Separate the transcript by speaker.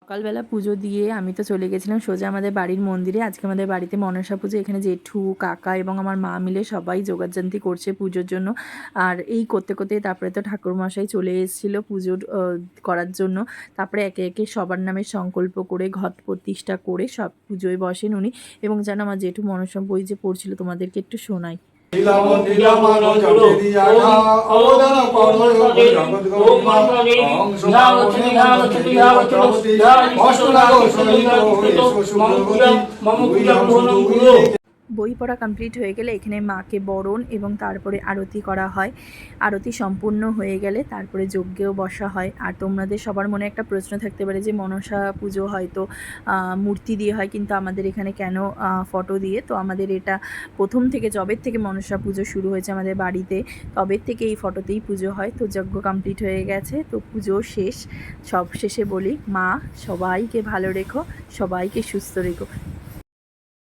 Speaker 1: সকালবেলা পুজো দিয়ে আমি তো চলে গেছিলাম সোজা আমাদের বাড়ির মন্দিরে। আজকে আমাদের বাড়িতে মনসা পুজো। এখানে জেঠু, কাকা এবং আমার মা মিলে সবাই জোগাড়জান্তি করছে পুজোর জন্য। আর এই করতে করতেই তারপরে তো ঠাকুরমশাই চলে এসেছিলো পুজোর করার জন্য। তারপরে একে একে সবার নামে সংকল্প করে ঘট প্রতিষ্ঠা করে সব পুজোয় বসেন উনি। এবং যেন আমার জেঠু মনসা বই যে পড়ছিল তোমাদেরকে একটু শোনাই। বই পড়া কমপ্লিট হয়ে গেলে এখানে মাকে বরণ এবং তারপরে আরতি করা হয়। আরতি সম্পূর্ণ হয়ে গেলে তারপরে যজ্ঞেও বসা হয়। আর তোমাদের সবার মনে একটা প্রশ্ন থাকতে পারে যে মনসা পুজো হয়তো মূর্তি দিয়ে হয়, কিন্তু আমাদের এখানে কেন ফটো দিয়ে? তো আমাদের এটা প্রথম থেকে যবের থেকে মনসা পুজো শুরু হয়েছে আমাদের বাড়িতে, তবের থেকে এই ফটোতেই পুজো হয়। তো যজ্ঞ কমপ্লিট হয়ে গেছে, তো পুজো শেষ। সব শেষে বলি, মা সবাইকে ভালো রেখো, সবাইকে সুস্থ রেখো।